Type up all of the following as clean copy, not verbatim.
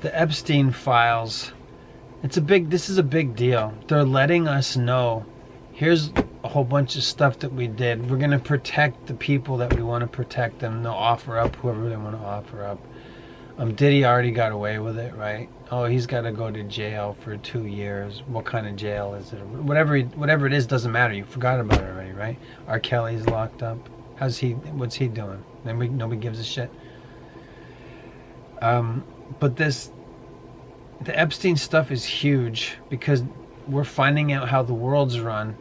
the Epstein files. This is a big deal. They're letting us know, here's a whole bunch of stuff that we did. We're going to protect the people that we want to protect them. They'll offer up whoever they want to offer up. Diddy already got away with it, right? Oh, he's got to go to jail for 2 years. What kind of jail is it? Whatever it is, doesn't matter. You forgot about it already, right? R. Kelly's locked up. What's he doing? Nobody gives a shit. But the Epstein stuff is huge because we're finding out how the world's run.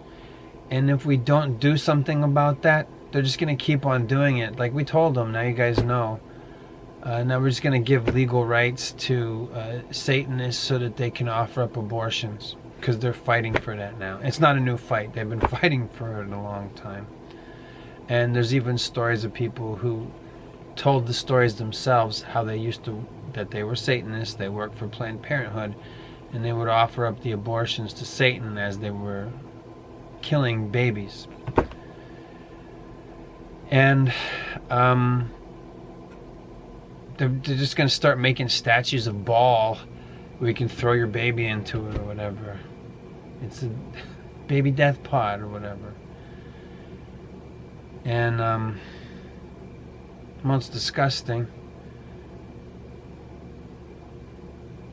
And if we don't do something about that, they're just going to keep on doing it. Like we told them, now you guys know. Now we're just going to give legal rights to Satanists so that they can offer up abortions. Because they're fighting for that now. It's not a new fight. They've been fighting for it a long time. And there's even stories of people who told the stories themselves, how they that they were Satanists, they worked for Planned Parenthood, and they would offer up the abortions to Satan as they were killing babies. And they're just going to start making statues of Baal where you can throw your baby into it or whatever. It's a baby death pod or whatever. And well, it's disgusting.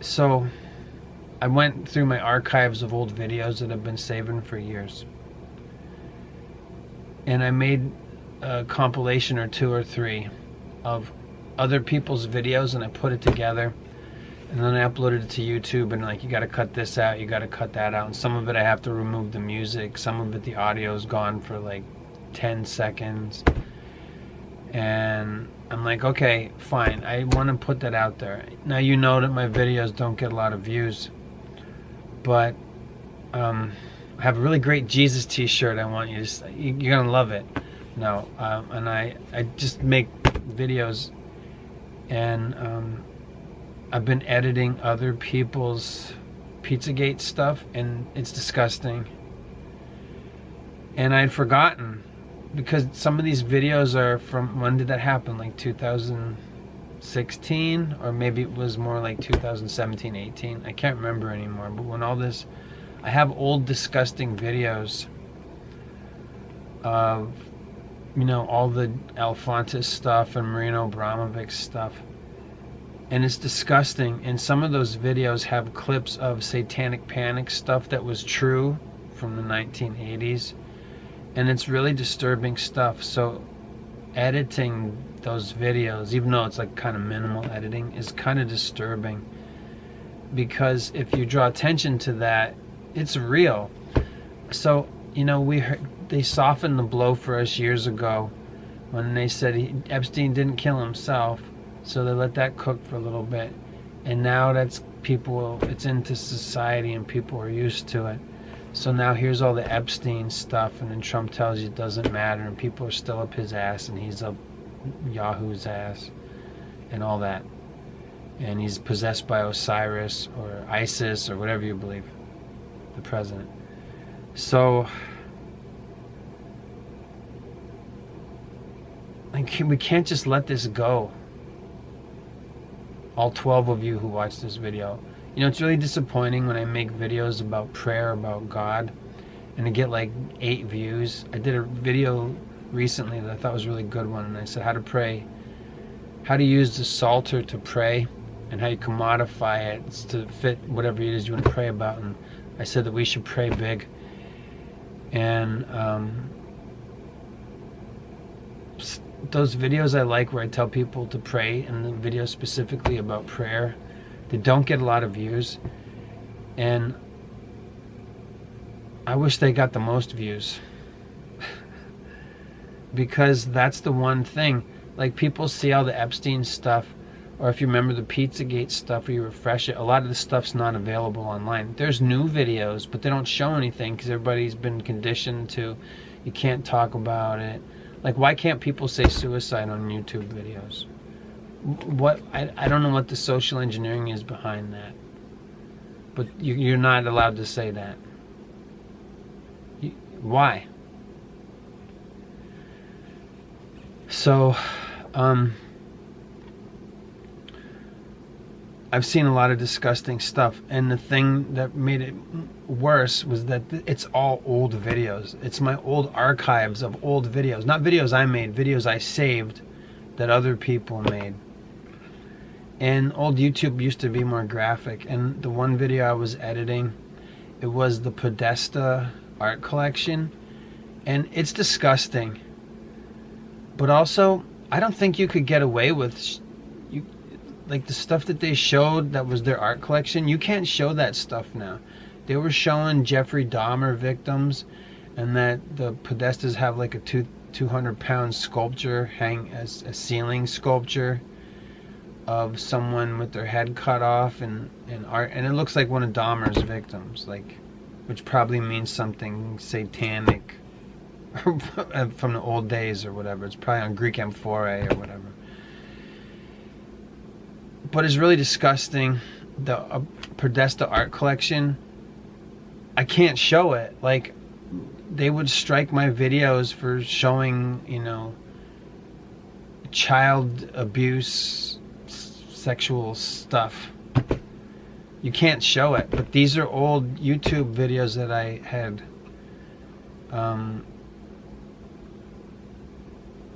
So I went through my archives of old videos that I've been saving for years. And I made a compilation or 2 or 3 of other people's videos, and I put it together. And then I uploaded it to YouTube, and like, you got to cut this out, you got to cut that out. And some of it I have to remove the music. Some of it the audio's gone for like 10 seconds. And I'm like, okay, fine. I want to put that out there. Now you know that my videos don't get a lot of views. But I have a really great Jesus t-shirt I want you to... You're going to love it. No, and I just make videos, and I've been editing other people's Pizzagate stuff, and it's disgusting. And I'd forgotten, because some of these videos are from, when did that happen? Like 2016, or maybe it was more like 2017, 18. I can't remember anymore. But when all this, I have old disgusting videos of, you know, all the Alphonsus stuff and Marino Abramovic stuff. And it's disgusting. And some of those videos have clips of Satanic Panic stuff that was true from the 1980s. And it's really disturbing stuff. So editing those videos, even though it's like kind of minimal editing, is kind of disturbing. Because if you draw attention to that, it's real. So, you know, they softened the blow for us years ago when they said Epstein didn't kill himself. So they let that cook for a little bit. And now it's into society and people are used to it. So now here's all the Epstein stuff, and then Trump tells you it doesn't matter, and people are still up his ass, and he's up Yahoo's ass, and all that. And he's possessed by Osiris, or Isis, or whatever you believe, the president. So, like, we can't just let this go. All 12 of you who watch this video. You know, it's really disappointing when I make videos about prayer, about God, and I get like 8 views. I did a video recently that I thought was a really good one, and I said how to pray, how to use the Psalter to pray, and how you can modify it to fit whatever it is you want to pray about. And I said that we should pray big. And those videos I like where I tell people to pray, and the videos specifically about prayer, they don't get a lot of views, and I wish they got the most views. Because that's the one thing, like, people see all the Epstein stuff, or if you remember the Pizzagate stuff where you refresh it, a lot of the stuff's not available online. There's new videos, but they don't show anything because everybody's been conditioned to, you can't talk about it. Like, why can't people say suicide on YouTube videos? I don't know what the social engineering is behind that, but you're not allowed to say that. Why? So I've seen a lot of disgusting stuff, and the thing that made it worse was that it's all old videos. It's my old archives of old videos. Not videos I made, videos I saved that other people made. And old YouTube used to be more graphic, and the one video I was editing, it was the Podesta art collection, and it's disgusting. But also, I don't think you could get away with like the stuff that they showed that was their art collection. You can't show that stuff now. They were showing Jeffrey Dahmer victims, and that the Podestas have like a 200-pound sculpture, a ceiling sculpture of someone with their head cut off, and art, and it looks like one of Dahmer's victims, like, which probably means something satanic from the old days or whatever. It's probably on Greek amphora or whatever. But it's really disgusting. The Podesta art collection, I can't show it. Like, they would strike my videos for showing, you know, child abuse, sexual stuff. You can't show it. But these are old YouTube videos that I had.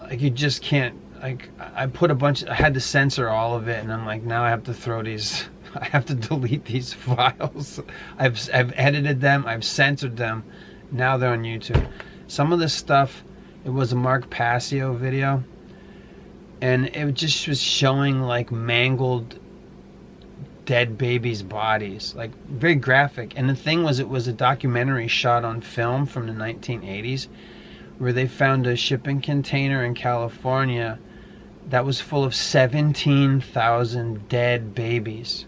Like, you just can't. Like, I put a bunch, I had to censor all of it, and I'm like, now I have to throw these, I have to delete these files. I've edited them, I've censored them, now they're on YouTube. Some of this stuff, it was a Mark Passio video, and it just was showing like mangled dead babies' bodies, like very graphic. And the thing was, it was a documentary shot on film from the 1980s, where they found a shipping container in California that was full of 17,000 dead babies,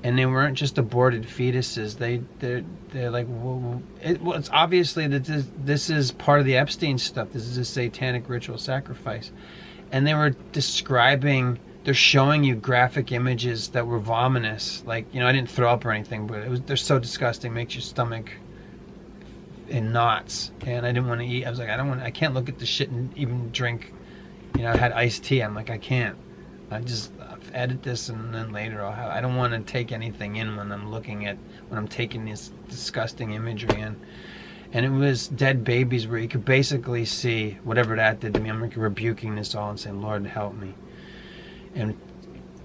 and they weren't just aborted fetuses. They're like, well, it's obviously that this is part of the Epstein stuff. This is a satanic ritual sacrifice, and they were describing. They're showing you graphic images that were vomitous. Like, you know, I didn't throw up or anything, but they're so disgusting, makes your stomach in knots, and I didn't want to eat. I was like, I can't look at the shit and even drink. You know, I had iced tea. I'm like, I can't. I just edit this, and then later I don't want to take anything in when I'm taking this disgusting imagery in. And it was dead babies where you could basically see whatever that did to me. I'm like rebuking this all and saying, Lord, help me. And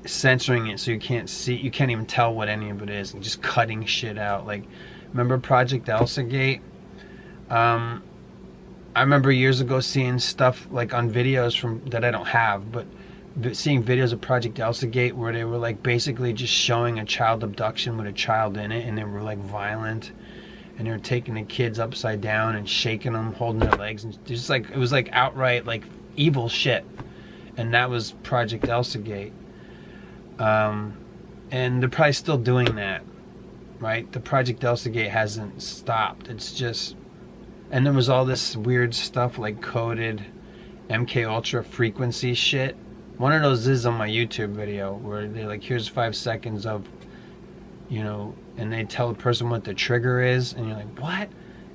censoring it so you can't even tell what any of it is, and just cutting shit out. Like, remember Project Elsagate? I remember years ago seeing stuff like on videos that I don't have, but seeing videos of Project Elsagate where they were like basically just showing a child abduction with a child in it, and they were like violent, and they were taking the kids upside down and shaking them, holding their legs, and just like, it was like outright like evil shit. And that was Project Elsagate. And they're probably still doing that, right? The Project Elsagate hasn't stopped. It's just, and there was all this weird stuff like coded MK Ultra frequency shit. One of those is on my YouTube video where they're like, here's 5 seconds of, you know, and they tell the person what the trigger is, and you're like, what?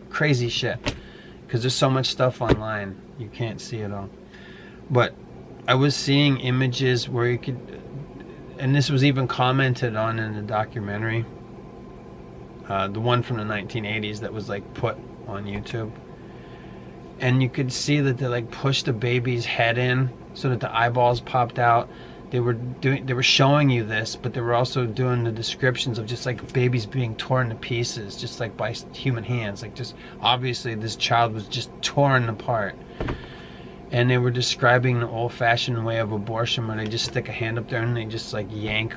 Crazy shit. Because there's so much stuff online, you can't see it all. But I was seeing images where you could, and this was even commented on in the documentary, the one from the 1980s that was like put on YouTube, and you could see that they like pushed the baby's head in so that the eyeballs popped out. They were showing you this, but they were also doing the descriptions of just like babies being torn to pieces, just like by human hands. Like, just obviously this child was just torn apart. And they were describing the old-fashioned way of abortion, where they just stick a hand up there and they just like yank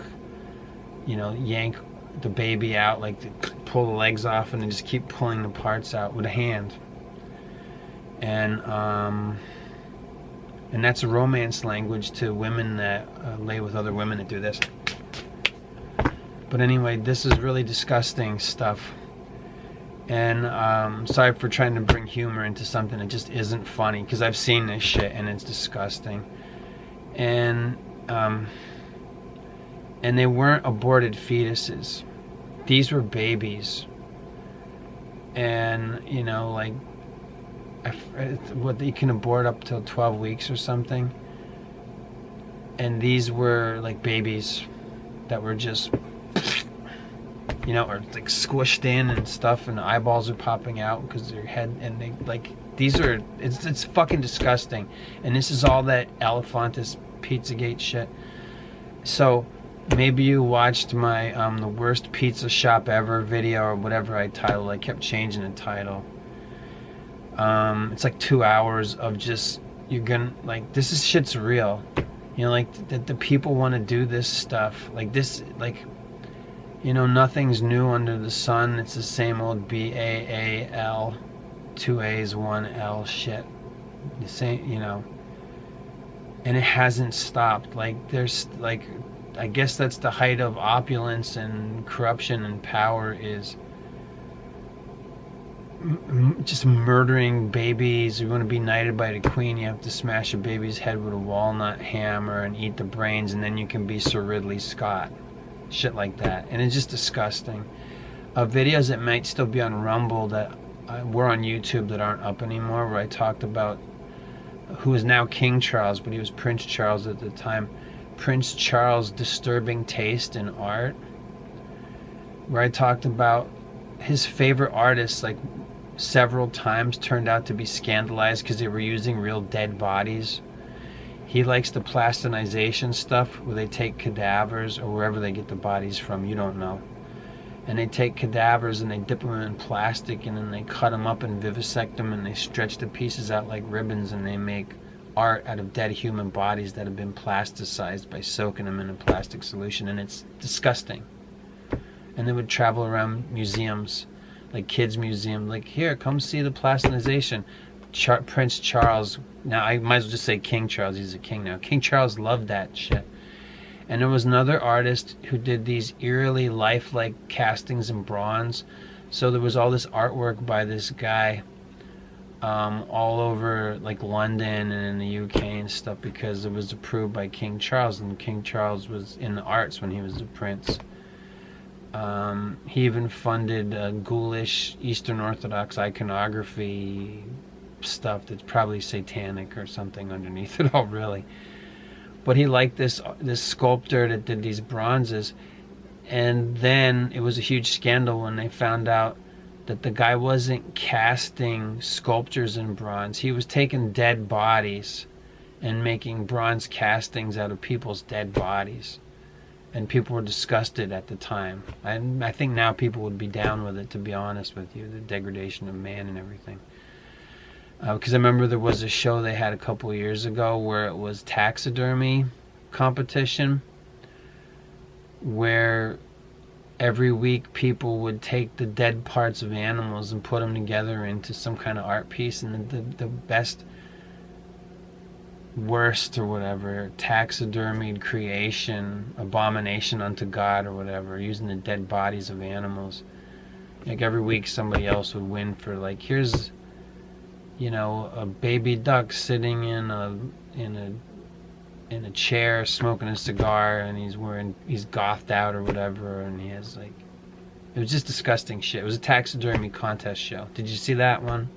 the baby out, like they pull the legs off, and they just keep pulling the parts out with a hand. And that's a romance language to women that lay with other women that do this. But anyway, this is really disgusting stuff. And sorry for trying to bring humor into something that just isn't funny, because I've seen this shit and it's disgusting. And they weren't aborted fetuses. These were babies. And, you know, like, what, you can abort up till 12 weeks or something. And these were like babies. that were just, you know, or like squished in and stuff, and the eyeballs are popping out because their head, and they like, these are, it's fucking disgusting. And this is all that Elephantis Pizzagate shit. So maybe you watched my the worst pizza shop ever video, or whatever I titled. I kept changing the title. It's like 2 hours of just, you're gonna, like, this is, shit's real. You know, like, the people want to do this stuff. Like, this, like, you know, nothing's new under the sun. It's the same old BAAL, 2 A's, 1 L shit. The same, you know. And it hasn't stopped. Like, there's, like, I guess that's the height of opulence and corruption and power, is just murdering babies. You want to be knighted by the queen, you have to smash a baby's head with a walnut hammer and eat the brains, and then you can be Sir Ridley Scott. Shit like that. And it's just disgusting. Videos that might still be on Rumble that were on YouTube that aren't up anymore, where I talked about who is now King Charles, but he was Prince Charles at the time. Prince Charles' disturbing taste in art, where I talked about his favorite artists, like, several times turned out to be scandalized because they were using real dead bodies. He likes the plastinization stuff, where they take cadavers, or wherever they get the bodies from, you don't know. And they take cadavers and they dip them in plastic, and then they cut them up and vivisect them, and they stretch the pieces out like ribbons, and they make art out of dead human bodies that have been plasticized by soaking them in a plastic solution. And it's disgusting. And they would travel around museums, like kids' museum, like, here, come see the plastinization. Prince Charles, now I might as well just say King Charles, he's a king now. King Charles loved that shit. And there was another artist who did these eerily lifelike castings in bronze. So there was all this artwork by this guy all over, like, London and in the UK and stuff, because it was approved by King Charles, and King Charles was in the arts when he was a prince. He even funded ghoulish Eastern Orthodox iconography stuff that's probably satanic or something underneath it all, really. But he liked this sculptor that did these bronzes, and then it was a huge scandal when they found out that the guy wasn't casting sculptures in bronze. He was taking dead bodies and making bronze castings out of people's dead bodies. And people were disgusted at the time. And I think now people would be down with it, to be honest with you, the degradation of man and everything. Because I remember there was a show they had a couple of years ago where it was taxidermy competition, where every week people would take the dead parts of animals and put them together into some kind of art piece, and the best, worst, or whatever, taxidermied creation, abomination unto God or whatever, using the dead bodies of animals. Like, every week somebody else would win for, like, here's, you know, a baby duck sitting in a chair smoking a cigar, and he's gothed out or whatever, and he has, like, it was just disgusting shit. It was a taxidermy contest show. Did you see that one?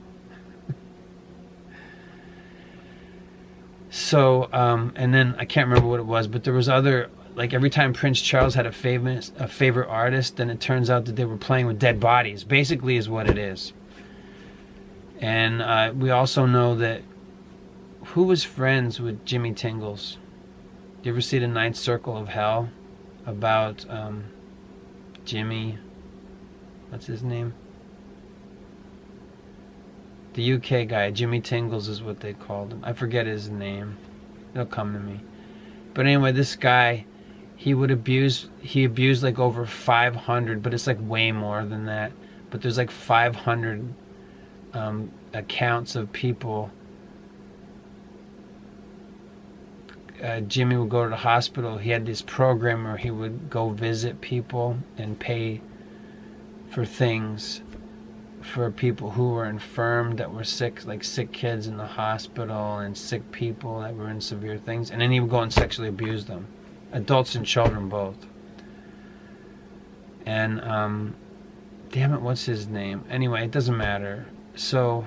So, and then I can't remember what it was, but there was other, like, every time Prince Charles had a favorite artist, then it turns out that they were playing with dead bodies, basically, is what it is. And we also know that, who was friends with Jimmy Tingles? Do you ever see The Ninth Circle of Hell? About Jimmy, what's his name? The UK guy, Jimmy Tingles is what they called him. I forget his name. It'll come to me. But anyway, this guy, he abused like over 500, but it's like way more than that. But there's like 500 accounts of people. Jimmy would go to the hospital. He had this program where he would go visit people and pay for things for people who were infirm, that were sick, like sick kids in the hospital, and sick people that were in severe things. And then he would go and sexually abuse them, adults and children both. And damn it, what's his name? Anyway, it doesn't matter. So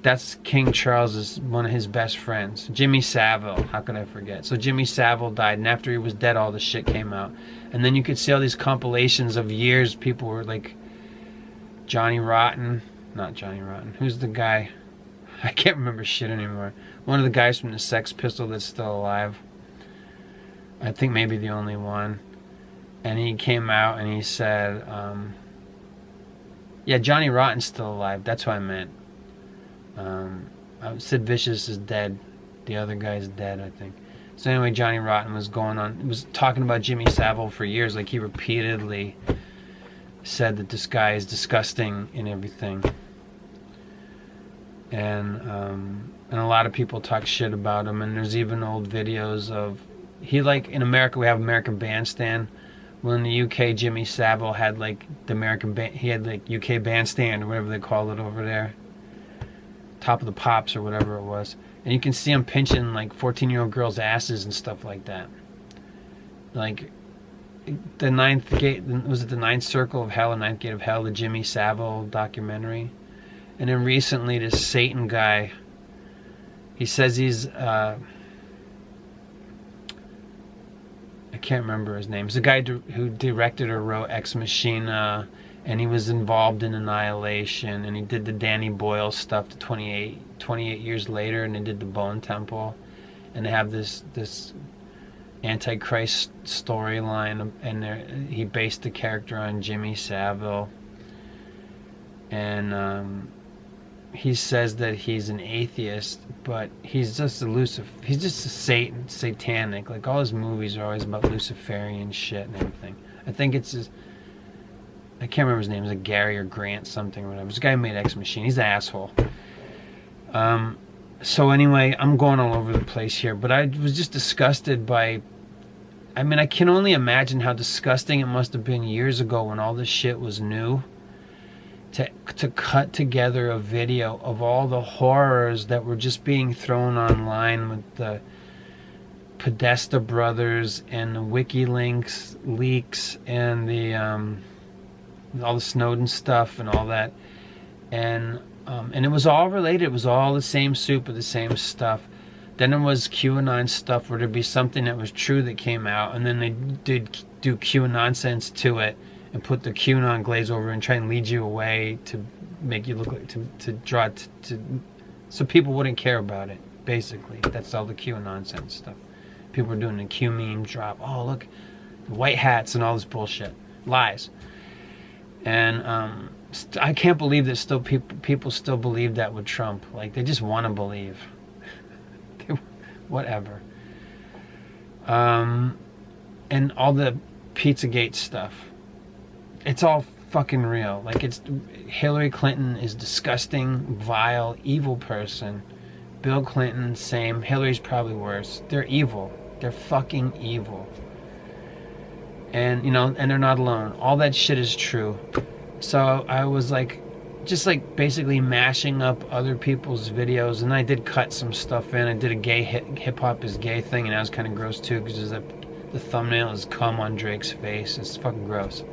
That's King Charles's, one of his best friends. Jimmy Savile, how could I forget? So Jimmy Savile died, and after he was dead, all this shit came out. And then you could see all these compilations of years people were like, Johnny Rotten, not Johnny Rotten, who's the guy? I can't remember shit anymore. One of the guys from the Sex Pistol that's still alive. I think maybe the only one. And he came out and he said, yeah, Johnny Rotten's still alive. That's what I meant. Sid Vicious is dead. The other guy's dead, I think. So anyway, Johnny Rotten was talking about Jimmy Savile for years. Like, he repeatedly said that this guy is disgusting and everything. And a lot of people talk shit about him. And there's even old videos of, in America we have American Bandstand. Well, in the UK, Jimmy Savile had like the he had like UK Bandstand or whatever they call it over there. Top of the Pops or whatever it was. And you can see him pinching like 14-year-old girls' asses and stuff like that. Like, the Ninth Gate, was it the Ninth Circle of Hell, or Ninth Gate of Hell, the Jimmy Savile documentary? And then recently this Satan guy, he says he's, I can't remember his name. He's the guy who directed or wrote Ex Machina, and he was involved in Annihilation, and he did the Danny Boyle stuff 28 years later, and they did the Bone Temple, and they have this Antichrist storyline, and he based the character on Jimmy Savile, and he says that he's an atheist, but he's just he's just a satanic. Like, all his movies are always about Luciferian shit and everything. I think it's his, I can't remember his name. Is it Gary or Grant something or whatever? This guy who made Ex Machina. He's an asshole. So anyway, I'm going all over the place here, but I was just disgusted by, I mean, I can only imagine how disgusting it must have been years ago when all this shit was new. To cut together a video of all the horrors that were just being thrown online with the Podesta brothers and the WikiLeaks leaks and the all the Snowden stuff and all that, and it was all related. It was all the same soup of the same stuff. Then there was QAnon stuff where there'd be something that was true that came out, and then they did do QAnon sense to it and put the QAnon glaze over and try and lead you away to make you look like, to draw so people wouldn't care about it, basically. That's all the QAnon sense stuff. People were doing the Q meme drop. Oh, look, the white hats and all this bullshit. Lies. And I can't believe that still people still believe that with Trump. Like, they just want to believe. Whatever. And all the Pizzagate stuff. It's all fucking real. Like, Hillary Clinton is disgusting, vile, evil person. Bill Clinton, same. Hillary's probably worse. They're evil. They're fucking evil. And, and they're not alone. All that shit is true. So I was like, just like basically mashing up other people's videos, and I did cut some stuff in. I did a gay hip hop is gay thing, and that was kind of gross too, because the thumbnail is cum on Drake's face. It's fucking gross.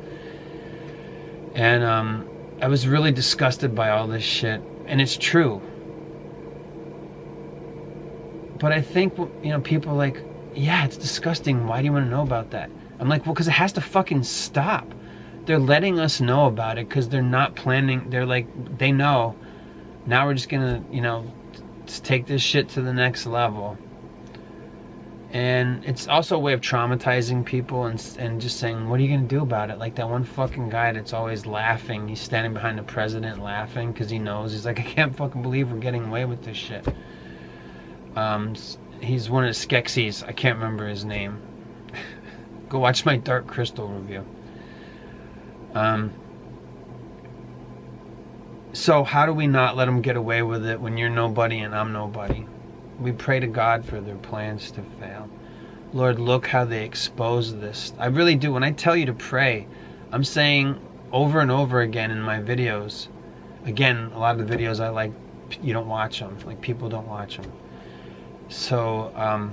And I was really disgusted by all this shit, and it's true. But I think, people are like, yeah, it's disgusting. Why do you want to know about that? I'm like, well, because it has to fucking stop. They're letting us know about it because they're not planning. They're like, they know. Now we're just going to, just take this shit to the next level. And it's also a way of traumatizing people and just saying, what are you going to do about it? Like that one fucking guy that's always laughing. He's standing behind the president laughing because he knows. He's like, I can't fucking believe we're getting away with this shit. He's one of the Skeksis. I can't remember his name. Go watch my Dark Crystal review. So how do we not let them get away with it when you're nobody and I'm nobody? We pray to God for their plans to fail. Lord, look how they expose this. I really do. When I tell you to pray, I'm saying over and over again in my videos. Again, a lot of the videos I like, you don't watch them. Like, people don't watch them. So,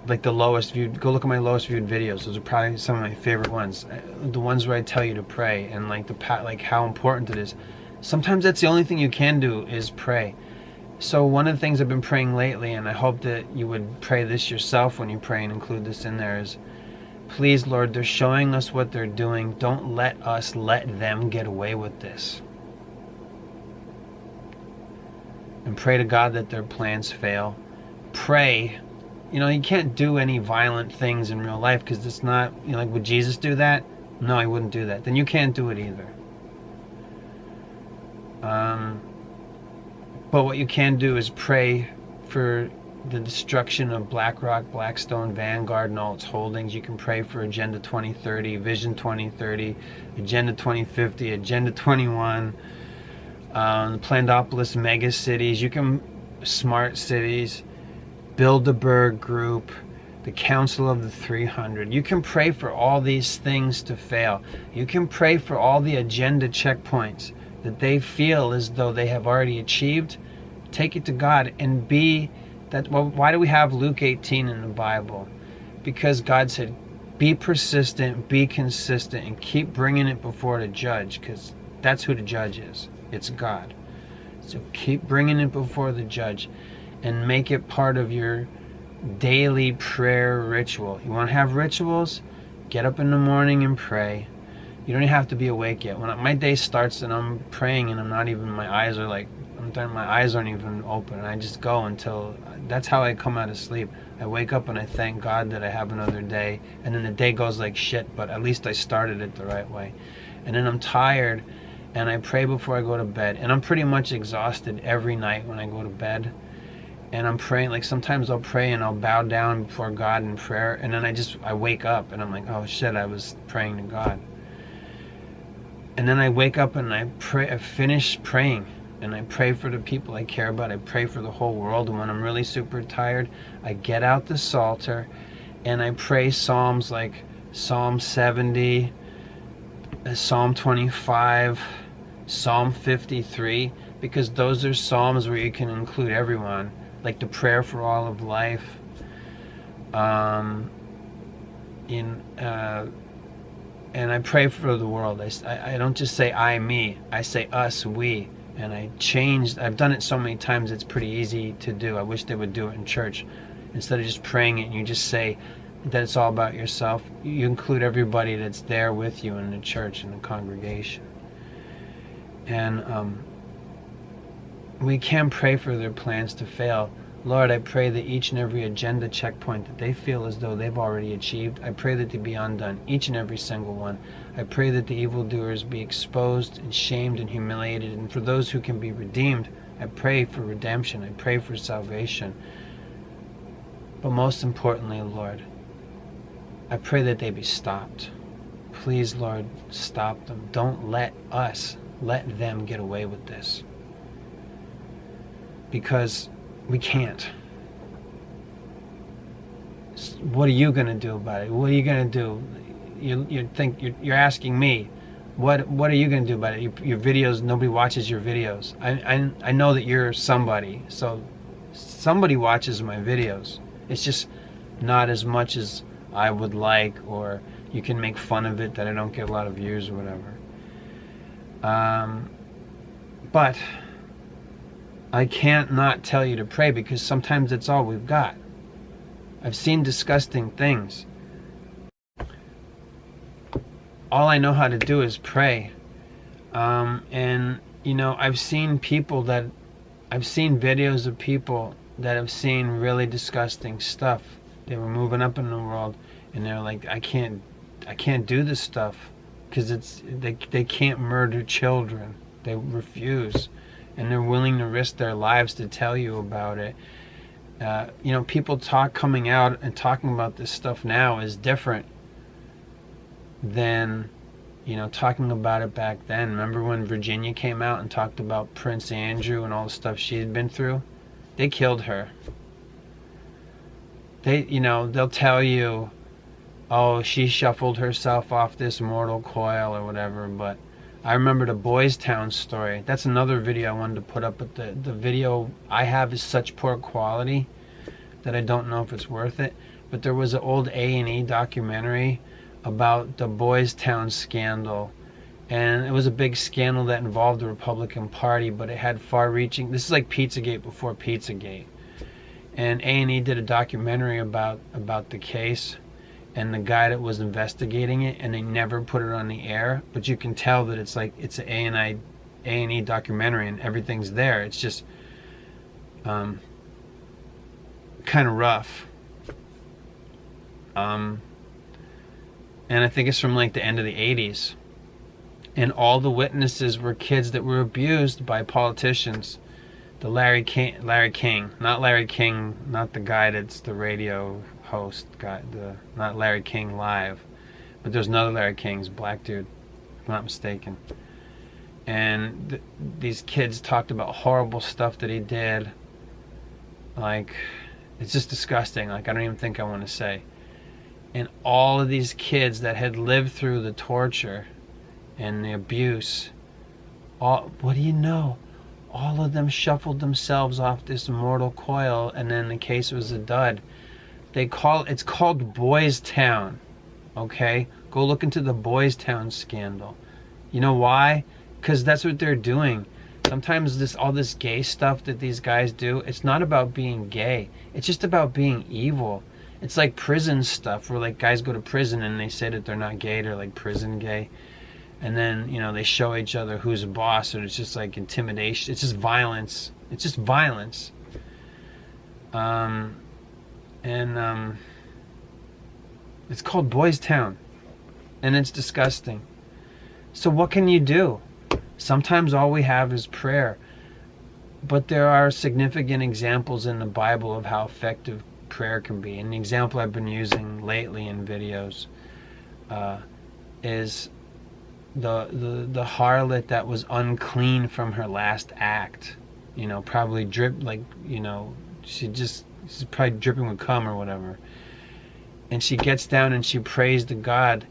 like the lowest viewed, go look at my lowest viewed videos. Those are probably some of my favorite ones. The ones where I tell you to pray and like how important it is. Sometimes that's the only thing you can do is pray. So one of the things I've been praying lately, and I hope that you would pray this yourself when you pray and include this in there, is, please, Lord, they're showing us what they're doing. Don't let us let them get away with this. And pray to God that their plans fail. Pray. You can't do any violent things in real life because it's not, like, would Jesus do that? No, he wouldn't do that. Then you can't do it either. But what you can do is pray for the destruction of BlackRock, Blackstone, Vanguard, and all its holdings. You can pray for Agenda 2030, Vision 2030, Agenda 2050, Agenda 21, the Plandopolis mega cities. You can smart cities, Bilderberg Group, the Council of the 300. You can pray for all these things to fail. You can pray for all the agenda checkpoints that they feel as though they have already achieved. Take it to God and be that. Well, why do we have Luke 18 in the Bible? Because God said, be persistent, be consistent, and keep bringing it before the judge, because that's who the judge is. It's God. So keep bringing it before the judge and make it part of your daily prayer ritual. You want to have rituals? Get up in the morning and pray. You don't even have to be awake yet. When my day starts and I'm praying and I'm not even, my eyes are like, my eyes aren't even open, and I just go until, that's how I come out of sleep. I wake up and I thank God that I have another day, and then the day goes like shit, but at least I started it the right way. And then I'm tired and I pray before I go to bed, and I'm pretty much exhausted every night when I go to bed. And I'm praying, like sometimes I'll pray and I'll bow down before God in prayer, and then I wake up and I'm like, oh shit, I was praying to God. And then I wake up and I finish praying, and I pray for the people I care about. I pray for the whole world. And when I'm really super tired, I get out the Psalter and I pray Psalms like Psalm 70, Psalm 25, Psalm 53, because those are Psalms where you can include everyone, like the prayer for all of life. And I pray for the world. I don't just say I, me. I say us, we. And I've done it so many times it's pretty easy to do. I wish they would do it in church. Instead of just praying it and you just say that it's all about yourself, you include everybody that's there with you in the church, in the congregation. And we can pray for their plans to fail. Lord, I pray that each and every agenda checkpoint that they feel as though they've already achieved, I pray that they be undone, each and every single one. I pray that the evildoers be exposed and shamed and humiliated, and for those who can be redeemed, I pray for redemption, I pray for salvation. But most importantly, Lord, I pray that they be stopped. Please, Lord, stop them. Don't let them get away with this. Because we can't. What are you going to do about it? What are you going to do? You're asking me, what are you going to do about it? Your videos, nobody watches your videos. I know that you're somebody, so somebody watches my videos. It's just not as much as I would like, or you can make fun of it that I don't get a lot of views or whatever. But I can't not tell you to pray, because sometimes it's all we've got. I've seen disgusting things. All I know how to do is pray. And, I've seen videos of people that have seen really disgusting stuff. They were moving up in the world, and they're like, I can't do this stuff, because they can't murder children. They refuse. And they're willing to risk their lives to tell you about it. People coming out and talking about this stuff now is different than, talking about it back then. Remember when Virginia came out and talked about Prince Andrew and all the stuff she had been through? They killed her. They'll tell you, oh, she shuffled herself off this mortal coil or whatever, but I remember the Boys Town story. That's another video I wanted to put up, but the video I have is such poor quality that I don't know if it's worth it. But there was an old A&E documentary about the Boys Town scandal And it was a big scandal that involved the Republican Party, but it had far-reaching. This is like Pizzagate before Pizzagate. And A&E did a documentary about the case and the guy that was investigating it, and they never put it on the air. But you can tell that it's like it's an A&E documentary, and everything's there. It's just kind of rough. And I think it's from like the end of the 80s. And all the witnesses were kids that were abused by politicians. The Larry King, not Larry King, not the guy that's the radio host guy, not Larry King Live, but there's another Larry King's black dude, if I'm not mistaken. And these kids talked about horrible stuff that he did. Like, it's just disgusting. Like, I don't even think I want to say. And all of these kids that had lived through the torture and the abuse, what do you know? All of them shuffled themselves off this mortal coil, and then the case was a dud. It's called Boys Town, okay? Go look into the Boys Town scandal. You know why? Because that's what they're doing. Sometimes all this gay stuff that these guys do, it's not about being gay. It's just about being evil. It's like prison stuff, where like guys go to prison and they say that they're not gay, they're like prison gay. And then, you know, they show each other who's a boss, and it's just like intimidation. It's just violence. It's just violence. It's called Boys Town. And it's disgusting. So what can you do? Sometimes all we have is prayer. But there are significant examples in the Bible of how effective prayer can be. And the example I've been using lately in videos is the harlot that was unclean from her last act. You know, probably she's probably dripping with cum or whatever. And she gets down and she prays to God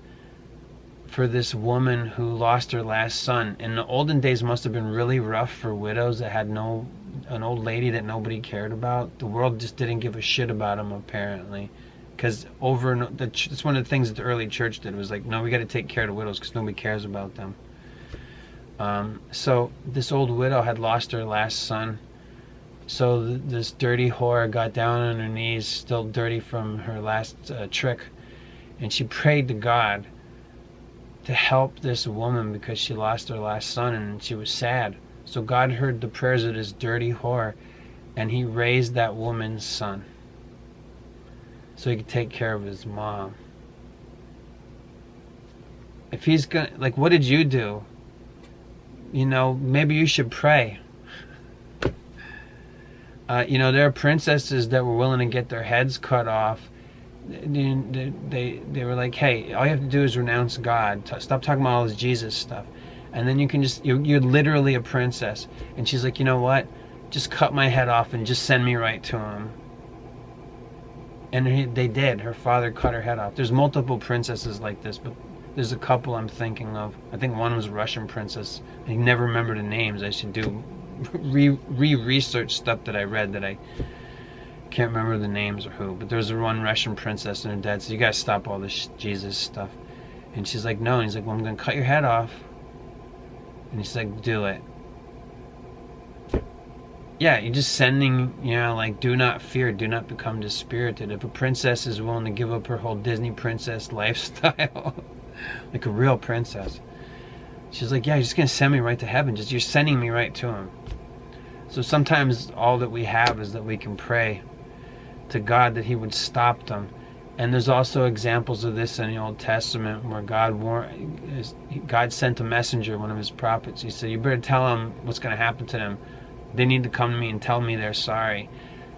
for this woman who lost her last son. In the olden days must have been really rough for widows that had an old lady that nobody cared about. The world just didn't give a shit about them, apparently. Because that's one of the things that the early church did, was like, no, we got to take care of the widows because nobody cares about them. So this old widow had lost her last son. So this dirty whore got down on her knees, still dirty from her last trick, and she prayed to God to help this woman because she lost her last son and she was sad. So God heard the prayers of this dirty whore, and he raised that woman's son so he could take care of his mom. If he's gonna, like, what did you do? You know, maybe you should pray. You know, there are princesses that were willing to get their heads cut off. They were like, hey, all you have to do is renounce God. Stop talking about all this Jesus stuff. And then you can you're literally a princess. And she's like, you know what? Just cut my head off and just send me right to him. And they did. Her father cut her head off. There's multiple princesses like this, but there's a couple I'm thinking of. I think one was a Russian princess. I never remember the names. I should do research stuff that I read that I can't remember the names or who. But there's one Russian princess and her dad said, you gotta stop all this Jesus stuff. And she's like, no. And he's like, well, I'm gonna cut your head off. And he's like, do it. Yeah, you're just sending, you know, like, do not fear, do not become dispirited. If a princess is willing to give up her whole Disney princess lifestyle, like a real princess, she's like, yeah, you're just going to send me right to heaven. You're sending me right to him. So sometimes all that we have is that we can pray to God that he would stop them. And there's also examples of this in the Old Testament where God sent a messenger, one of his prophets. He said, you better tell them what's going to happen to them. They need to come to me and tell me they're sorry.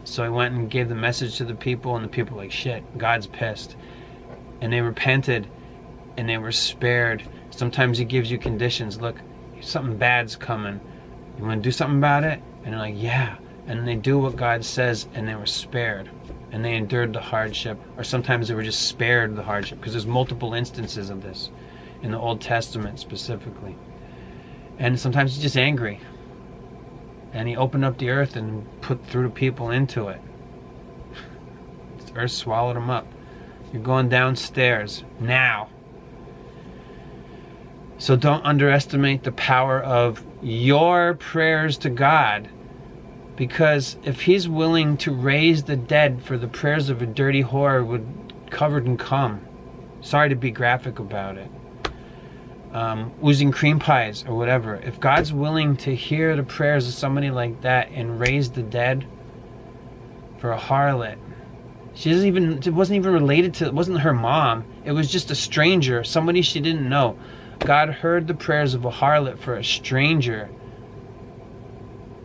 So he went and gave the message to the people, and the people were like, shit, God's pissed. And they repented, and they were spared. Sometimes he gives you conditions. Look, something bad's coming. You want to do something about it? And they're like, yeah. And they do what God says, and they were spared. And they endured the hardship. Or sometimes they were just spared the hardship, because there's multiple instances of this in the Old Testament specifically. And sometimes he's just angry. And he opened up the earth and threw the people into it. The earth swallowed them up. You're going downstairs now. So don't underestimate the power of your prayers to God. Because if he's willing to raise the dead for the prayers of a dirty whore covered in cum, sorry to be graphic about it, oozing cream pies or whatever, if God's willing to hear the prayers of somebody like that and raise the dead for a harlot, it wasn't even related to, it wasn't her mom, it was just a stranger, somebody she didn't know. God heard the prayers of a harlot for a stranger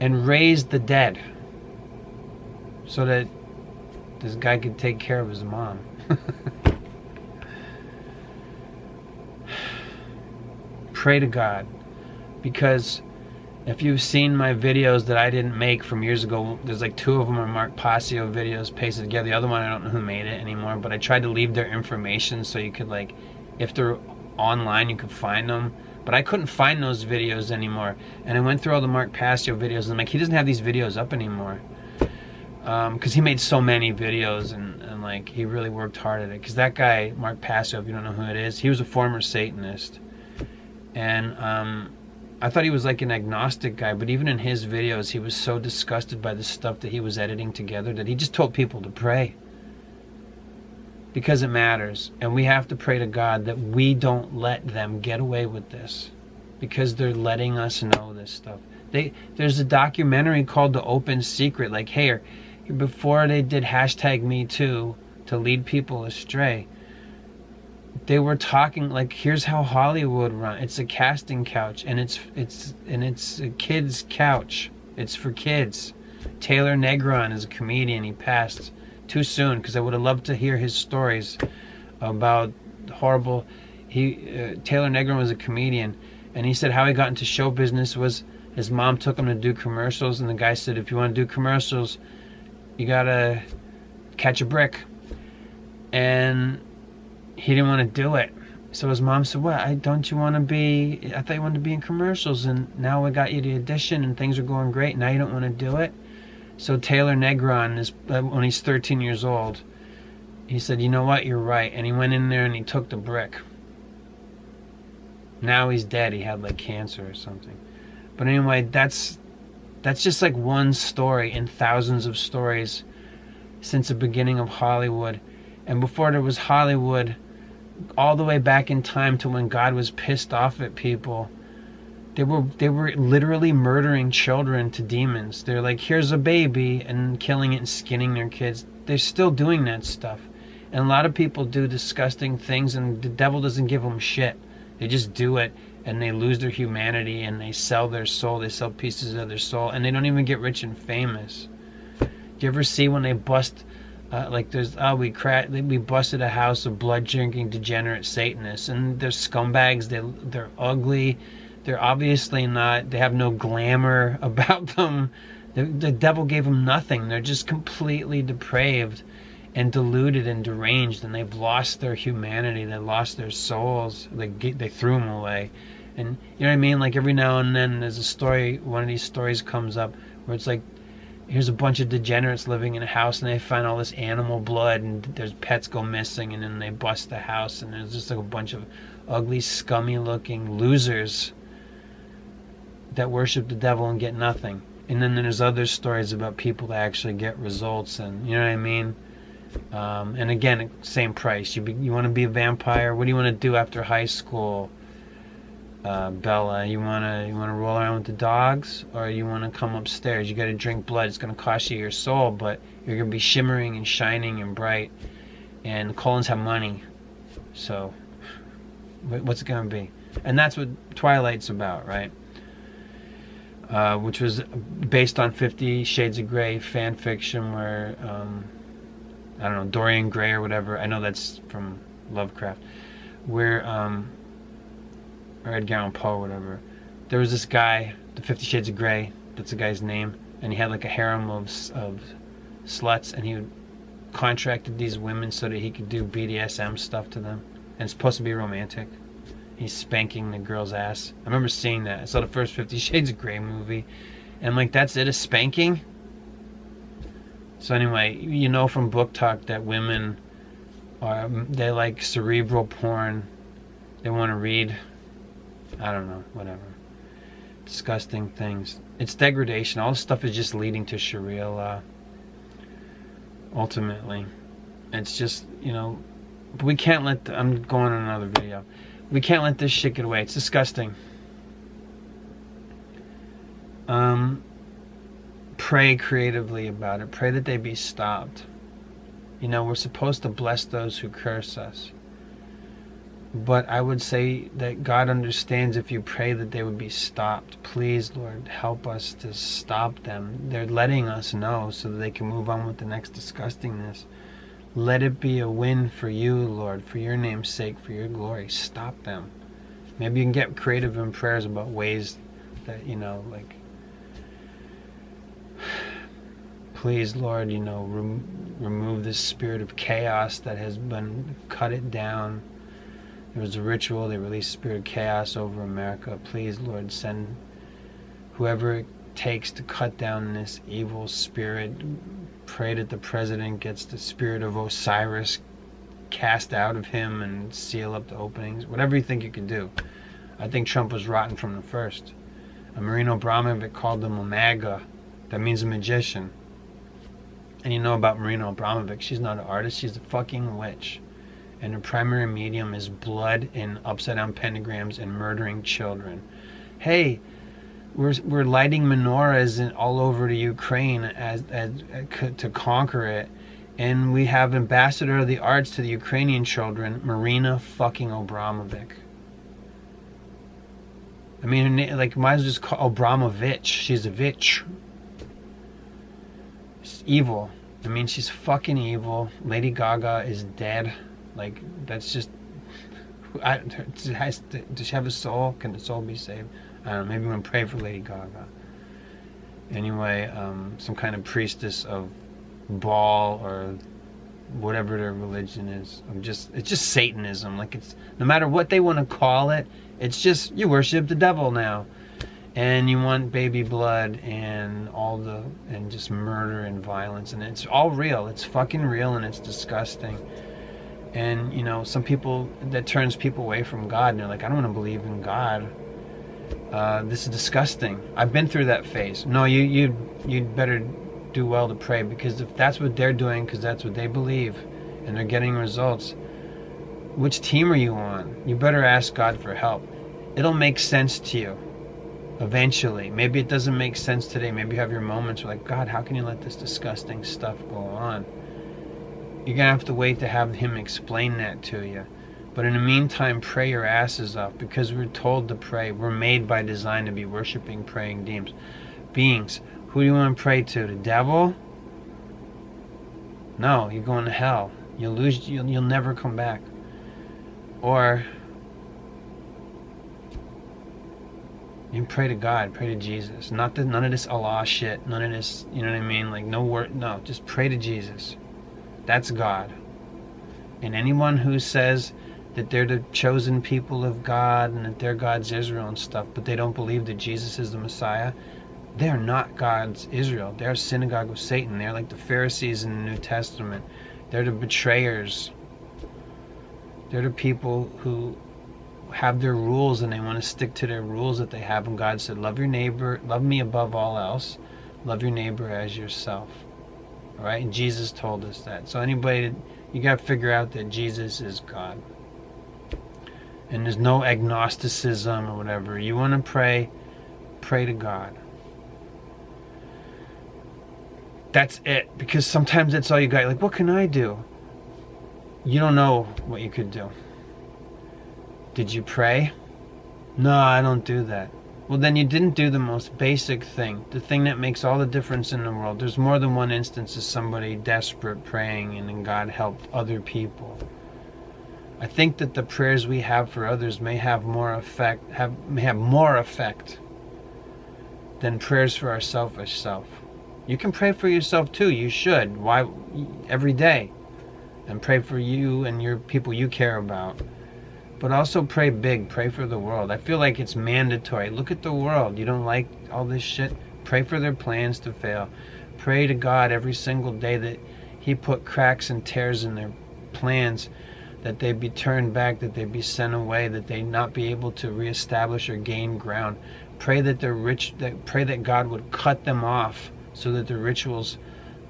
and raised the dead so that this guy could take care of his mom. Pray to God, because if you've seen my videos that I didn't make from years ago, there's like 2 of them are Mark Passio videos pasted together. The other one, I don't know who made it anymore, but I tried to leave their information so you could, like, if they're online, you could find them. But I couldn't find those videos anymore. And I went through all the Mark Passio videos, and I'm like, he doesn't have these videos up anymore. Because he made so many videos, and like, he really worked hard at it. Because that guy, Mark Passio, if you don't know who it is, he was a former Satanist. And I thought he was like an agnostic guy, but even in his videos, he was so disgusted by the stuff that he was editing together that he just told people to pray. Because it matters, and we have to pray to God that we don't let them get away with this, because they're letting us know this stuff. There's a documentary called The Open Secret, like, hey, before they did #MeToo to lead people astray, they were talking like, here's how Hollywood runs. It's a casting couch, and it's a kid's couch. It's for kids. Taylor Negron is a comedian. He passed too soon, because I would have loved to hear his stories about horrible. Taylor Negron was a comedian, and he said how he got into show business was his mom took him to do commercials, and the guy said, if you want to do commercials, you gotta catch a brick. And he didn't want to do it. So his mom said, what, don't you want to be, I thought you wanted to be in commercials, and now we got you the audition and things are going great, now you don't want to do it? So Taylor Negron, when he's 13 years old, he said, you know what, you're right. And he went in there and he took the brick. Now he's dead. He had like cancer or something. But anyway, that's just like one story in thousands of stories since the beginning of Hollywood. And before there was Hollywood, all the way back in time to when God was pissed off at people, they were literally murdering children to demons. They're like, here's a baby, and killing it and skinning their kids. They're still doing that stuff. And a lot of people do disgusting things, and the devil doesn't give them shit. They just do it, and they lose their humanity, and they sell their soul. They sell pieces of their soul, and they don't even get rich and famous. Do you ever see when they bust, we busted a house of blood-drinking degenerate Satanists, and they're scumbags, they're ugly, they're obviously not, they have no glamour about them. The devil gave them nothing. They're just completely depraved and deluded and deranged, and they've lost their humanity. They lost their souls. They threw them away. And you know what I mean? Like, every now and then there's a story, one of these stories comes up where it's like, here's a bunch of degenerates living in a house, and they find all this animal blood, and there's pets go missing, and then they bust the house, and there's just like a bunch of ugly, scummy looking losers that worship the devil and get nothing. And then there's other stories about people that actually get results, and you know what I mean? And again, same price. You want to be a vampire? What do you want to do after high school, Bella? You want to roll around with the dogs, or you want to come upstairs? You got to drink blood. It's going to cost you your soul, but you're going to be shimmering and shining and bright. And the Collins have money, so what's it going to be? And that's what Twilight's about, right? Which was based on 50 Shades of Grey fan fiction, where I don't know, Dorian Gray or whatever. I know that's from Lovecraft, where or Edgar Allan Poe or whatever. There was this guy, the 50 Shades of Grey. That's the guy's name, and he had like a harem of sluts, and he contracted these women so that he could do BDSM stuff to them, and it's supposed to be romantic. He's spanking the girl's ass. I remember seeing that. I saw the first 50 Shades of Grey movie, and I'm like, that's it, a spanking? So anyway, you know from book talk that women they like cerebral porn. They want to read I don't know, whatever. Disgusting things. It's degradation. All this stuff is just leading to Sharia law. Ultimately. It's just, but we can't let I'm going on another video. We can't let this shit get away. It's disgusting. Pray creatively about it. Pray that they be stopped. We're supposed to bless those who curse us. But I would say that God understands if you pray that they would be stopped. Please, Lord, help us to stop them. They're letting us know so that they can move on with the next disgustingness. Let it be a win for you, Lord, for your name's sake, for your glory. Stop them. Maybe you can get creative in prayers about ways that, please, Lord, remove this spirit of chaos that has been, cut it down. There was a ritual, they released spirit of chaos over America. Please, Lord, send whoever it takes to cut down this evil spirit. Pray that the president gets the spirit of Osiris cast out of him and seal up the openings. Whatever you think you can do. I think Trump was rotten from the first. Marina Abramovic called him a MAGA. That means a magician. And you know about Marina Abramovic, she's not an artist, she's a fucking witch. And her primary medium is blood and upside down pentagrams and murdering children. Hey, we're lighting menorahs all over the Ukraine as to conquer it, and we have ambassador of the arts to the Ukrainian children, Marina fucking Abramovic. I mean, her name, might as well just call Abramovich. She's a vitch. She's evil. I mean, she's fucking evil. Lady Gaga is dead. That's just... does she have a soul? Can the soul be saved? I don't know. Maybe I'm going to pray for Lady Gaga. Anyway, some kind of priestess of Baal or whatever their religion is. It's just Satanism. It's no matter what they want to call it, it's just you worship the devil now. And you want baby blood and and just murder and violence. And it's all real. It's fucking real, and it's disgusting. And, some people, that turns people away from God. And they're like, I don't want to believe in God. This is disgusting. I've been through that phase. No, you'd better do well to pray. Because if that's what they're doing, because that's what they believe, and they're getting results, which team are you on? You better ask God for help. It'll make sense to you. Eventually. Maybe it doesn't make sense today. Maybe you have your moments where God, how can you let this disgusting stuff go on? You're going to have to wait to have him explain that to you. But in the meantime, pray your asses off, because we're told to pray. We're made by design to be worshiping, praying beings. Who do you want to pray to? The devil? No, you're going to hell. You'll lose. You'll never come back. Or you pray to God, pray to Jesus. None of this Allah shit. None of this, you know what I mean? No, just pray to Jesus. That's God. And anyone who says that they're the chosen people of God and that they're God's Israel and stuff, but they don't believe that Jesus is the Messiah, they're not God's Israel. They're a synagogue of Satan. They're like the Pharisees in the New Testament. They're the betrayers. They're the people who have their rules and they want to stick to their rules that they have. And God said, love your neighbor, love me above all else, love your neighbor as yourself. All right? And Jesus told us that. So anybody, you got to figure out that Jesus is God. And there's no agnosticism or whatever. You want to pray to God. That's it. Because sometimes that's all you got. What can I do? You don't know what you could do. Did you pray? No, I don't do that. Well, then you didn't do the most basic thing. The thing that makes all the difference in the world. There's more than one instance of somebody desperate praying and then God helped other people. I think that the prayers we have for others may have more effect than prayers for our selfish self. You can pray for yourself too. You should. Why? Every day. And pray for you and your people you care about. But also pray big. Pray for the world. I feel like it's mandatory. Look at the world. You don't like all this shit? Pray for their plans to fail. Pray to God every single day that He put cracks and tears in their plans that they be turned back, that they be sent away, that they not be able to reestablish or gain ground. Pray that pray that God would cut them off so that the rituals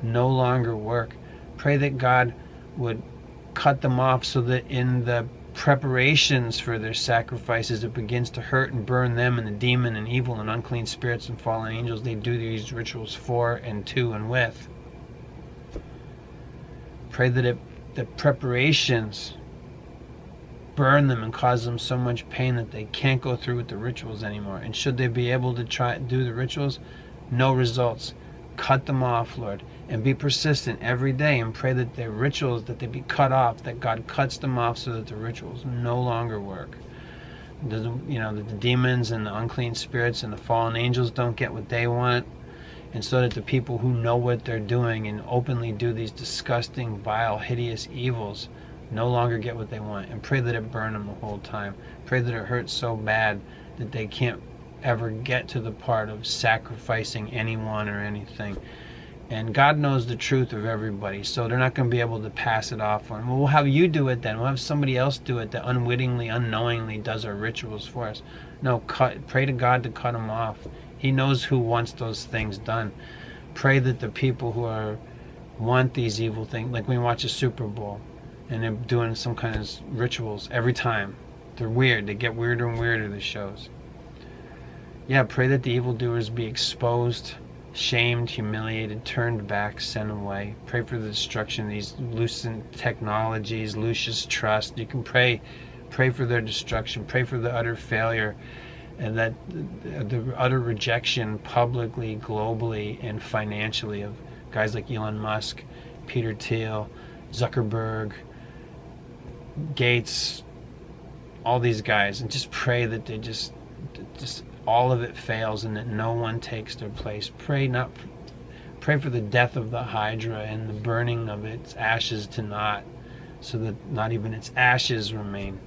no longer work. Pray that God would cut them off so that in the preparations for their sacrifices, it begins to hurt and burn them and the demon and evil and unclean spirits and fallen angels they do these rituals for and to and with. Pray that the preparations burn them and cause them so much pain that they can't go through with the rituals anymore. And should they be able to try do the rituals, no results, cut them off, Lord, and be persistent every day and pray that the rituals, that they be cut off, that God cuts them off so that the rituals no longer work. That the demons and the unclean spirits and the fallen angels don't get what they want, and so that the people who know what they're doing and openly do these disgusting, vile, hideous evils no longer get what they want. And pray that it burn them the whole time. Pray that it hurts so bad that they can't ever get to the part of sacrificing anyone or anything. And God knows the truth of everybody, so they're not going to be able to pass it off on. Well, we'll have you do it then. We'll have somebody else do it that unwittingly, unknowingly does our rituals for us. No, pray to God to cut them off. He knows who wants those things done. Pray that the people who want these evil things, like when you watch a Super Bowl and they're doing some kind of rituals every time. They're weird. They get weirder and weirder, the shows. Yeah, pray that the evildoers be exposed, shamed, humiliated, turned back, sent away. Pray for the destruction of these lucent technologies, Lucius Trust. You can pray for their destruction. Pray for the utter failure and that the utter rejection publicly, globally, and financially of guys like Elon Musk, Peter Thiel, Zuckerberg, Gates, all these guys, and just pray that they just all of it fails and that no one takes their place. Pray for the death of the Hydra and the burning of its ashes to naught, so that not even its ashes remain.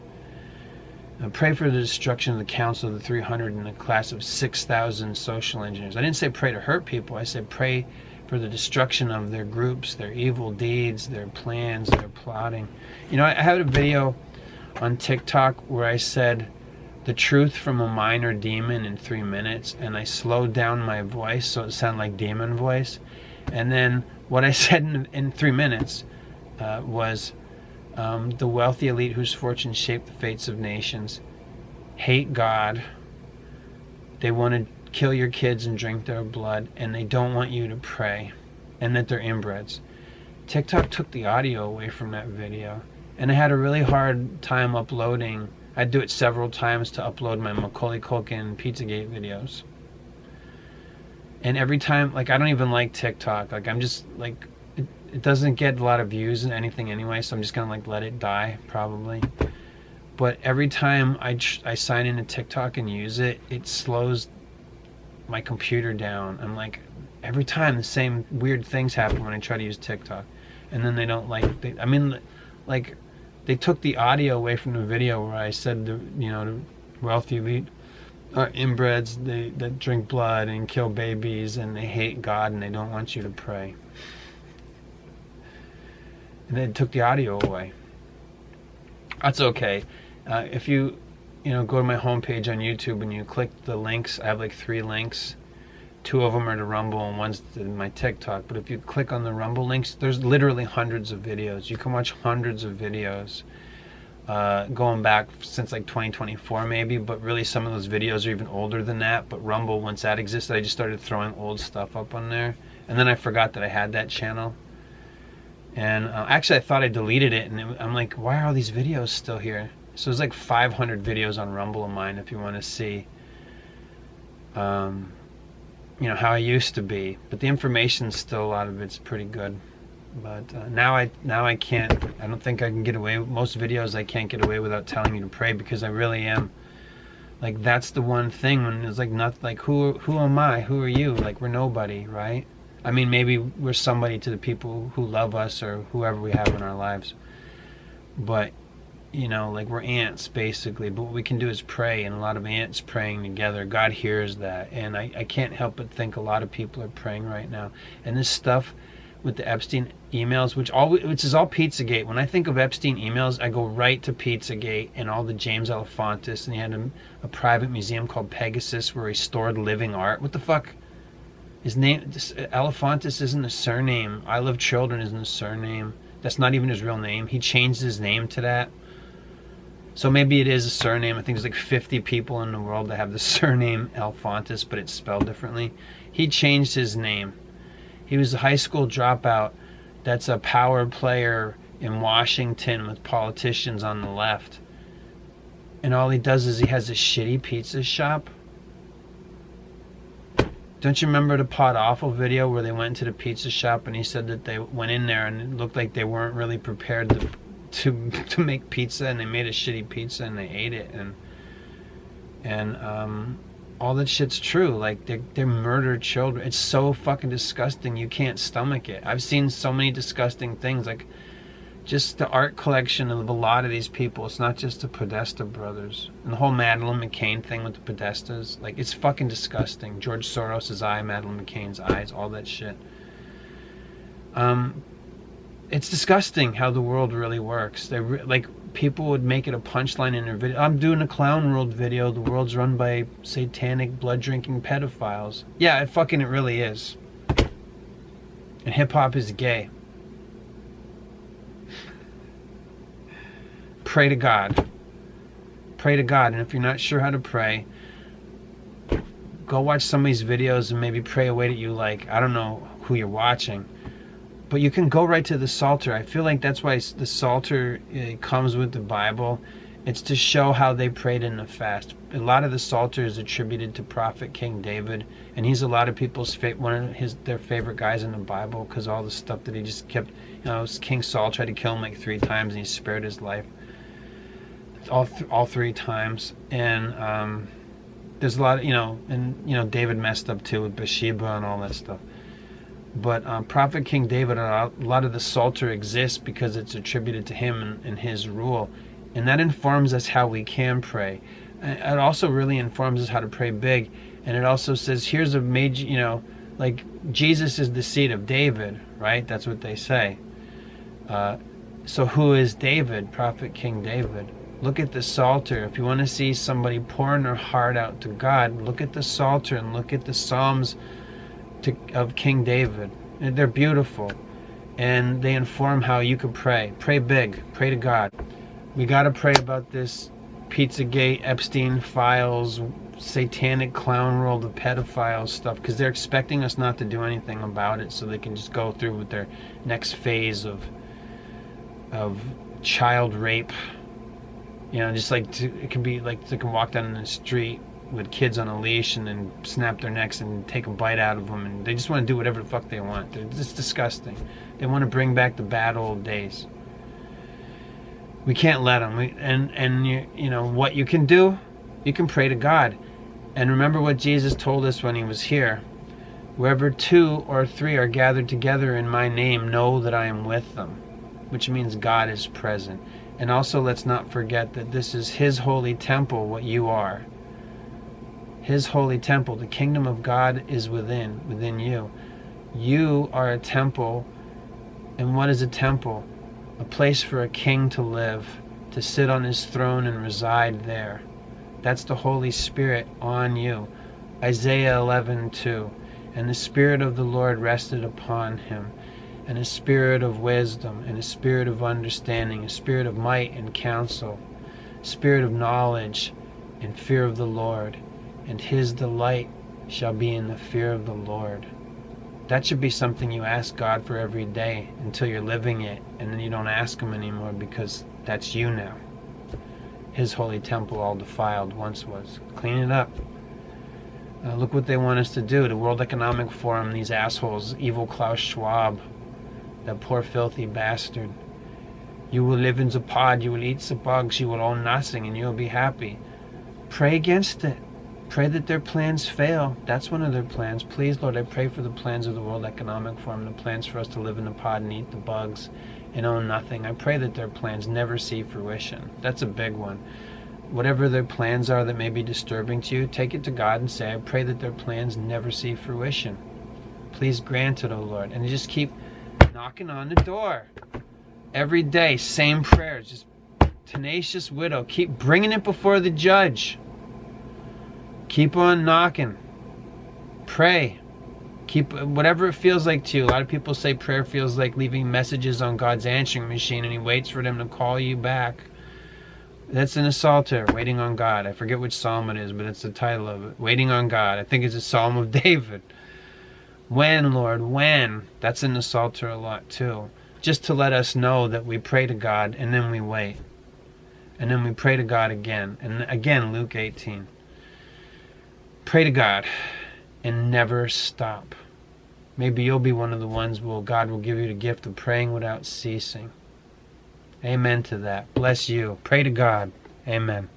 And pray for the destruction of the Council of the 300 and the class of 6,000 social engineers. I didn't say pray to hurt people. I said pray for the destruction of their groups, their evil deeds, their plans, their plotting. I had a video on TikTok where I said the truth from a minor demon in 3 minutes, and I slowed down my voice so it sounded like demon voice. And then what I said in 3 minutes was the wealthy elite whose fortunes shape the fates of nations hate God. They want to kill your kids and drink their blood, and they don't want you to pray, and that they're inbreds. TikTok took the audio away from that video, and I had a really hard time uploading. I'd do it several times to upload my Macaulay Culkin Pizzagate videos. And every time, I don't even like TikTok. I'm just, it doesn't get a lot of views and anything anyway, so I'm just going to, let it die, probably. But every time I sign into TikTok and use it, it slows my computer down. I'm every time the same weird things happen when I try to use TikTok. And then they don't they took the audio away from the video where I said the wealthy elite are inbreds, that drink blood and kill babies, and they hate God and they don't want you to pray. And they took the audio away. That's okay. If you go to my homepage on YouTube and you click the links, I have 3 links. 2 of them are to Rumble and one's to my TikTok. But if you click on the Rumble links, there's literally hundreds of videos. You can watch hundreds of videos going back since 2024 maybe, but really some of those videos are even older than that. But Rumble, once that existed, I just started throwing old stuff up on there. And then I forgot that I had that channel. And actually I thought I deleted it, and I'm why are all these videos still here? So there's 500 videos on Rumble of mine if you want to see how I used to be, but the information's still, a lot of it's pretty good. But now I can't. I don't think I can get away with most videos. I can't get away without telling you to pray, because I really am. That's the one thing when it's not who am I? Who are you? We're nobody, right? I mean, maybe we're somebody to the people who love us or whoever we have in our lives. But we're ants basically, but what we can do is pray, and a lot of ants praying together. God hears that, and I can't help but think a lot of people are praying right now. And this stuff, with the Epstein emails, which is all Pizzagate. When I think of Epstein emails, I go right to Pizzagate and all the James Alefantis, and he had a private museum called Pegasus where he stored living art. What the fuck? His name, Alefantis isn't a surname. I Love Children isn't a surname. That's not even his real name. He changed his name to that. So maybe it is a surname. I think there's like 50 people in the world that have the surname Alefantis, but it's spelled differently. He changed his name. He was a high school dropout that's a power player in Washington with politicians on the left. And all he does is he has a shitty pizza shop. Don't you remember the Pot Awful video where they went to the pizza shop and he said that they went in there and it looked like they weren't really prepared to make pizza, and they made a shitty pizza and they ate it, and all that shit's true. Like they murdered children. It's so fucking disgusting. You can't stomach it. I've seen so many disgusting things, like just the art collection of a lot of these people. It's not just the Podesta brothers and the whole Madeleine McCain thing with the Podestas. Like, it's fucking disgusting. George Soros's eye, Madeleine McCain's eyes, all that shit. It's disgusting how the world really works. Like, people would make it a punchline in their video. I'm doing a Clown World video. The world's run by satanic, blood-drinking pedophiles. Yeah, it really is. And hip-hop is gay. Pray to God. Pray to God. And if you're not sure how to pray, go watch some of these videos and maybe pray a way that you like. I don't know who you're watching, but you can go right to the Psalter. I feel like that's why the Psalter comes with the Bible. It's to show how they prayed in the fast. A lot of the Psalter is attributed to Prophet King David, and he's a lot of people's one of their favorite guys in the Bible, because all the stuff that he just kept. King Saul tried to kill him like 3 times, and he spared his life all 3 times. And there's a lot of David messed up too with Bathsheba and all that stuff. But Prophet King David, a lot of the Psalter exists because it's attributed to him and his rule. And that informs us how we can pray. It also really informs us how to pray big. And it also says, here's a major, like Jesus is the seed of David, right? That's what they say. So who is David? Prophet King David. Look at the Psalter. If you want to see somebody pouring their heart out to God, look at the Psalter and look at the Psalms of King David. They're beautiful. And they inform how you could pray. Pray big. Pray to God. We got to pray about this Pizzagate, Epstein files, satanic clown world of pedophiles stuff, because they're expecting us not to do anything about it so they can just go through with their next phase of child rape. Just like it can be like they can walk down the street with kids on a leash and then snap their necks and take a bite out of them, and they just want to do whatever the fuck they want. It's disgusting. They want to bring back the bad old days. We can't let them. What you can do, you can pray to God. And remember what Jesus told us when he was here. Wherever 2 or 3 are gathered together in my name, know that I am with them. Which means God is present. And also, let's not forget that this is his holy temple, what you are. His holy temple. The kingdom of God is within you. You are a temple. And what is a temple? A place for a king to live, to sit on his throne and reside there. That's the Holy Spirit on you. Isaiah 11:2. And the Spirit of the Lord rested upon him, and a spirit of wisdom, and a spirit of understanding, a spirit of might and counsel, a spirit of knowledge and fear of the Lord. And his delight shall be in the fear of the Lord. That should be something you ask God for every day until you're living it, and then you don't ask him anymore, because that's you now. His holy temple, all defiled, once was. Clean it up. Look what they want us to do. The World Economic Forum, these assholes, evil Klaus Schwab, that poor filthy bastard. You will live in the pod, you will eat the bugs, you will own nothing, and you will be happy. Pray against it. Pray that their plans fail. That's one of their plans. Please, Lord, I pray for the plans of the World Economic Forum, the plans for us to live in the pod and eat the bugs and own nothing. I pray that their plans never see fruition. That's a big one. Whatever their plans are that may be disturbing to you, take it to God and say, I pray that their plans never see fruition. Please grant it, O Lord. And just keep knocking on the door. Every day, same prayers. Just tenacious widow. Keep bringing it before the judge. Keep on knocking. Pray. Keep whatever it feels like to you. A lot of people say prayer feels like leaving messages on God's answering machine and he waits for them to call you back. That's in the Psalter, Waiting on God. I forget which psalm it is, but it's the title of it. Waiting on God. I think it's a Psalm of David. When, Lord, when? That's in the Psalter a lot too. Just to let us know that we pray to God and then we wait. And then we pray to God again. And again, Luke 18. Pray to God and never stop. Maybe you'll be one of the ones where God will give you the gift of praying without ceasing. Amen to that. Bless you. Pray to God. Amen.